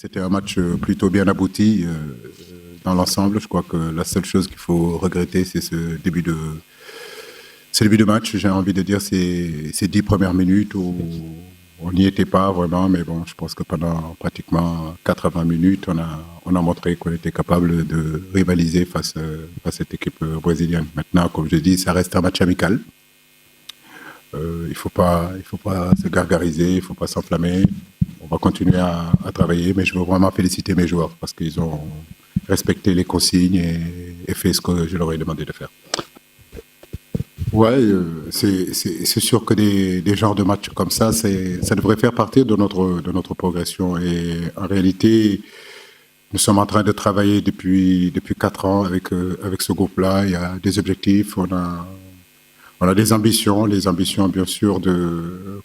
C'était un match plutôt bien abouti dans l'ensemble. Je crois que la seule chose qu'il faut regretter, c'est ce début de match. J'ai envie de dire ces 10 premières minutes où on n'y était pas vraiment, mais bon, je pense que pendant pratiquement 80 minutes, on a montré qu'on était capable de rivaliser face à cette équipe brésilienne. Maintenant, comme je dis, ça reste un match amical. Il faut pas se gargariser, il faut pas s'enflammer. On va continuer à travailler, mais je veux vraiment féliciter mes joueurs parce qu'ils ont respecté les consignes et fait ce que je leur ai demandé de faire. Ouais, c'est sûr que des genres de matchs comme ça devrait faire partie de notre progression. Et en réalité, nous sommes en train de travailler depuis 4 ans avec ce groupe-là. Il y a des objectifs, on a des ambitions bien sûr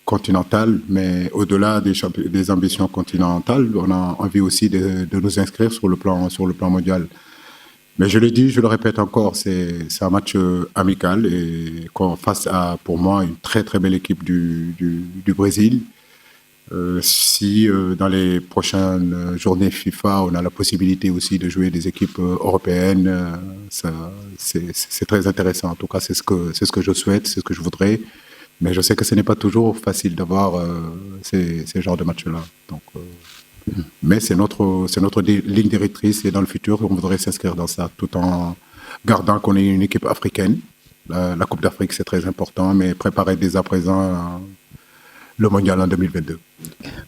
continentales, mais au-delà des ambitions continentales, on a envie aussi de nous inscrire sur le plan mondial. Mais je le dis, je le répète encore, c'est un match amical et face à, pour moi, une très très belle équipe du Brésil. Si dans les prochaines journées FIFA, on a la possibilité aussi de jouer des équipes européennes, c'est très intéressant. En tout cas, c'est ce que je souhaite, c'est ce que je voudrais. Mais je sais que ce n'est pas toujours facile d'avoir ces genres de matchs-là. Donc, mais c'est notre ligne directrice et dans le futur, on voudrait s'inscrire dans ça tout en gardant qu'on est une équipe africaine. La Coupe d'Afrique, c'est très important, mais préparer dès à présent le mondial en 2022.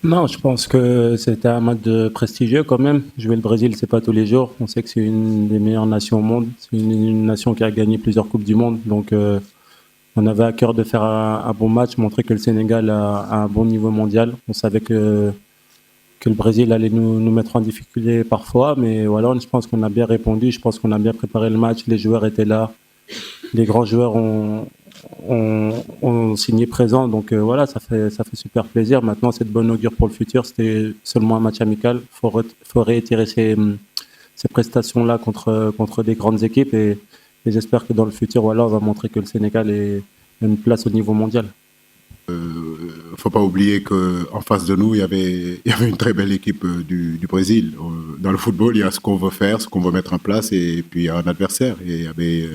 Non, je pense que c'était un match prestigieux quand même. Jouer le Brésil, c'est pas tous les jours. On sait que c'est une des meilleures nations au monde. C'est une nation qui a gagné plusieurs Coupes du Monde. Donc, on avait à cœur de faire un bon match, montrer que le Sénégal a un bon niveau mondial. On savait que le Brésil allait nous mettre en difficulté parfois, mais voilà, je pense qu'on a bien répondu. Je pense qu'on a bien préparé le match. Les joueurs étaient là. Les grands joueurs ont signé présent, donc voilà, ça fait super plaisir. Maintenant, c'est de bon augure pour le futur. C'était seulement un match amical. Faut réitérer ces prestations-là contre des grandes équipes et j'espère que dans le futur, voilà, on va montrer que le Sénégal a une place au niveau mondial. Faut pas oublier qu'en face de nous, il y avait une très belle équipe du Brésil. Dans le football, il y a ce qu'on veut faire, ce qu'on veut mettre en place, et puis il y a un adversaire. Et il y avait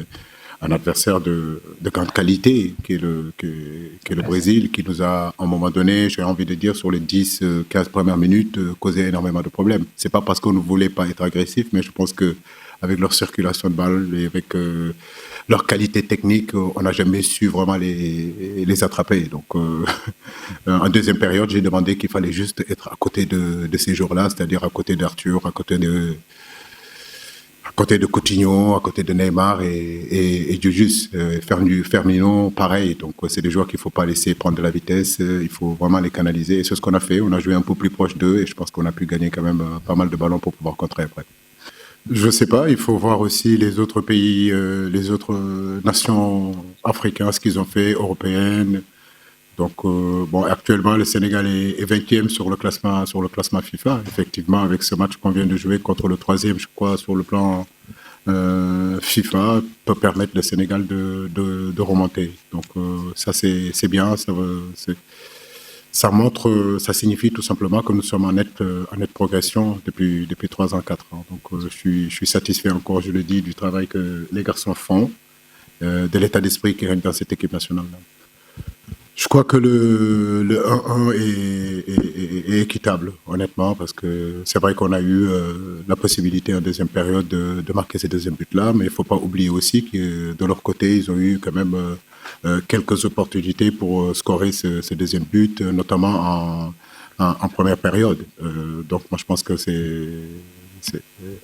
un adversaire de grande qualité, qui est le Brésil, qui nous a, à un moment donné, j'ai envie de dire, sur les 10-15 premières minutes, causé énormément de problèmes. C'est pas parce qu'on ne voulait pas être agressif, mais je pense que avec leur circulation de balles et avec leur qualité technique, on n'a jamais su vraiment les attraper. Donc, en deuxième période, j'ai demandé qu'il fallait juste être à côté de ces joueurs-là, c'est-à-dire à côté d'Arthur, à côté de Coutinho, à côté de Neymar et Djurjus. Firmino, pareil. Donc, c'est des joueurs qu'il ne faut pas laisser prendre de la vitesse. Il faut vraiment les canaliser. Et c'est ce qu'on a fait. On a joué un peu plus proche d'eux et je pense qu'on a pu gagner quand même pas mal de ballons pour pouvoir contrer après. Je ne sais pas. Il faut voir aussi les autres pays, les autres nations africaines, ce qu'ils ont fait, européennes. Donc, bon, actuellement, le Sénégal est 20e sur le classement FIFA. Effectivement, avec ce match qu'on vient de jouer contre le 3e, je crois, sur le plan FIFA, peut permettre le Sénégal de remonter. Donc, ça, c'est bien. Ça montre, ça signifie tout simplement que nous sommes en nette progression depuis 3 ans, 4 ans. Donc, je suis satisfait encore, je le dis, du travail que les garçons font, de l'état d'esprit qui règne dans cette équipe nationale. Je crois que le 1-1 est équitable, honnêtement, parce que c'est vrai qu'on a eu la possibilité en deuxième période de marquer ces deuxièmes buts-là, mais il ne faut pas oublier aussi que de leur côté, ils ont eu quand même quelques opportunités pour scorer ce deuxième but, notamment en première période. Donc moi, je pense que c'est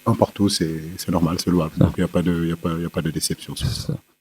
un partout, c'est normal, c'est louable. Donc il n'y a pas de déception sur ça.